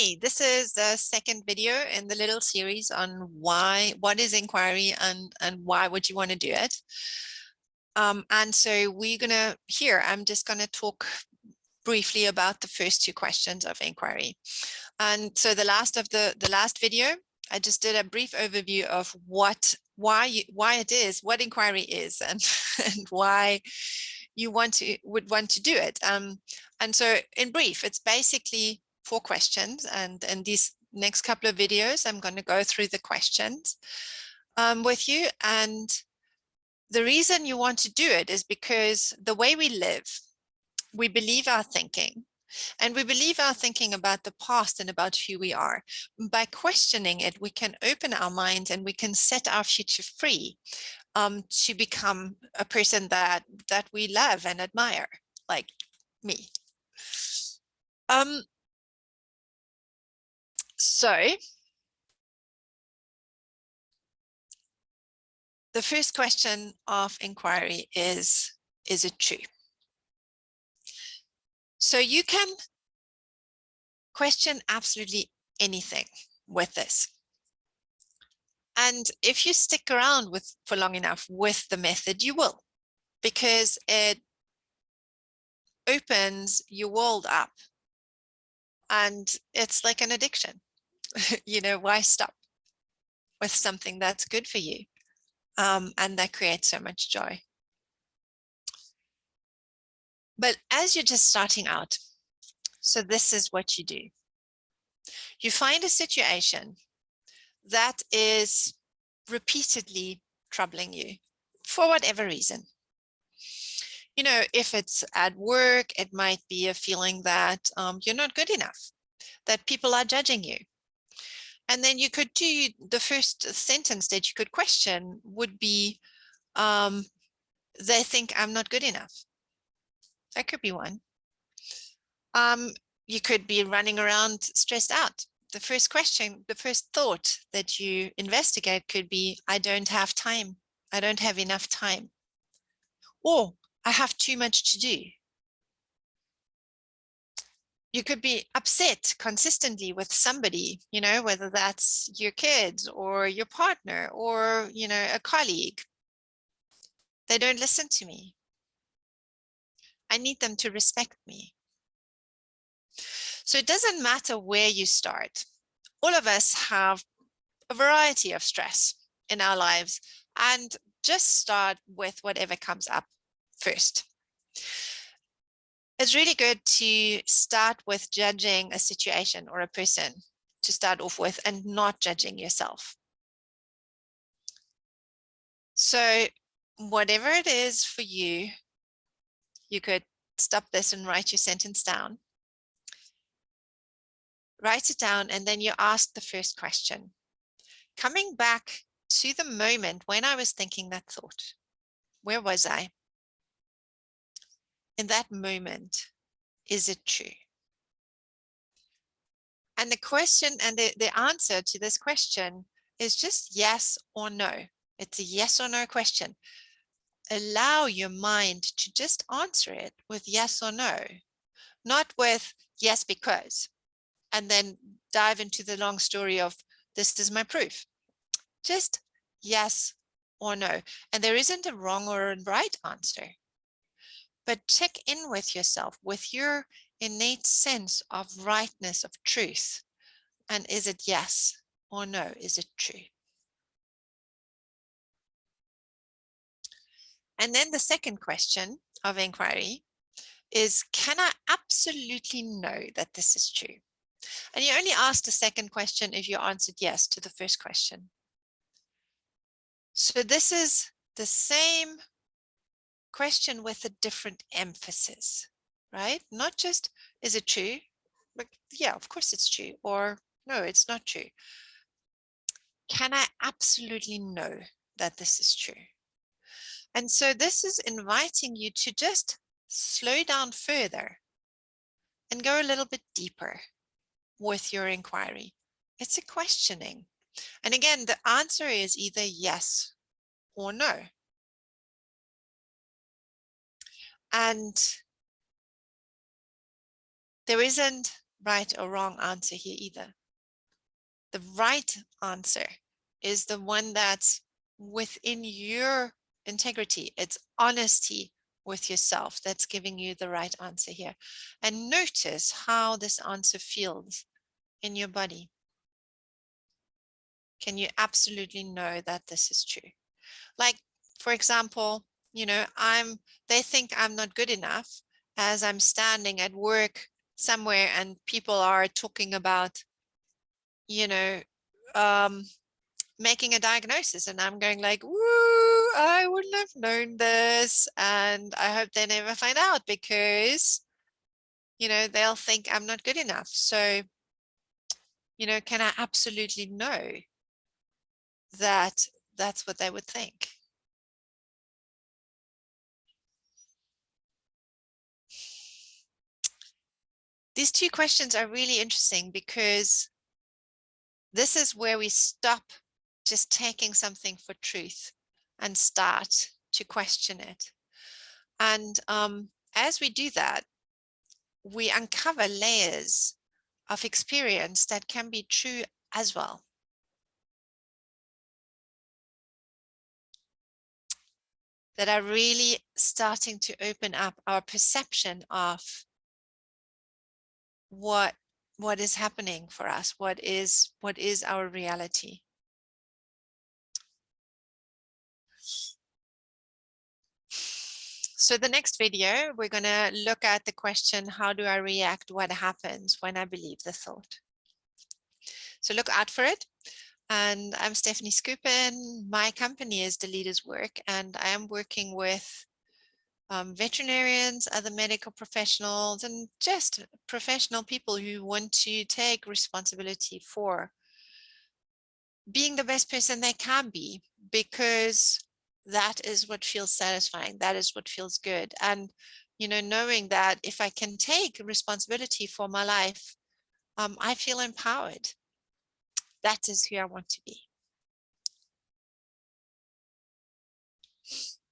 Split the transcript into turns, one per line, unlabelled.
Hey, this is the second video in the little series on what is inquiry and why would you want to do it. And so I'm just gonna talk briefly about the first two questions of inquiry. And so the last video, I just did a brief overview of what inquiry is and and why you would want to do it. And so in brief, it's basically 4 questions, and in these next couple of videos, I'm going to go through the questions with you. And the reason you want to do it is because the way we live, we believe our thinking. And we believe our thinking about the past and about who we are. By questioning it, we can open our minds and we can set our future free to become a person that we love and admire, like me. So the first question of inquiry is it true? So you can question absolutely anything with this. And if you stick around for long enough with the method, you will, because it opens your world up. And it's like an addiction. Why stop with something that's good for you? And that creates so much joy. But as you're just starting out, so this is what you do. You find a situation that is repeatedly troubling you for whatever reason. If it's at work, it might be a feeling that you're not good enough, that people are judging you. And then you could do the first sentence that you could question would be, they think I'm not good enough. That could be one. You could be running around stressed out. The first thought that you investigate could be, I don't have time. I don't have enough time. Or I have too much to do. You could be upset consistently with somebody, whether that's your kids or your partner or, a colleague. They don't listen to me. I need them to respect me. So it doesn't matter where you start. All of us have a variety of stress in our lives, and just start with whatever comes up first. It's really good to start with judging a situation or a person to start off with, and not judging yourself. So whatever it is for you, you could stop this and write your sentence down. Write it down, and then you ask the first question. Coming back to the moment when I was thinking that thought, where was I? In that moment, is it true? And the question and the answer to this question is just yes or no. It's a yes or no question. Allow your mind to just answer it with yes or no, not with yes because, and then dive into the long story of this is my proof. Just yes or no. And there isn't a wrong or a right answer. But check in with yourself, with your innate sense of rightness, of truth. And is it yes or no? Is it true? And then the second question of inquiry is, can I absolutely know that this is true? And you only ask the second question if you answered yes to the first question. So this is the same question with a different emphasis, right? Not just, is it true? But yeah, of course it's true. Or no, it's not true. Can I absolutely know that this is true? And so this is inviting you to just slow down further and go a little bit deeper with your inquiry. It's a questioning. And again, the answer is either yes or no. And there isn't right or wrong answer here either. The right answer is the one that's within your integrity. It's honesty with yourself that's giving you the right answer here. And notice how this answer feels in your body. Can you absolutely know that this is true? Like, for example, you know, they think I'm not good enough as I'm standing at work somewhere and people are talking about, you know, making a diagnosis, and I'm going like, woo, I wouldn't have known this. And I hope they never find out because, you know, they'll think I'm not good enough. So, you know, can I absolutely know that that's what they would think? These two questions are really interesting because this is where we stop just taking something for truth and start to question it. And as we do that, we uncover layers of experience that can be true as well. That are really starting to open up our perception of what is happening for us, what is our reality. So the next video, we're going to look at the question, how do I react? What happens when I believe the thought? So look out for it. And I'm Stephanie Scoopin. My company is The Leader's Work, and I am working with veterinarians, other medical professionals, and just professional people who want to take responsibility for being the best person they can be, because that is what feels satisfying. That is what feels good. And, you know, knowing that if I can take responsibility for my life, I feel empowered. That is who I want to be.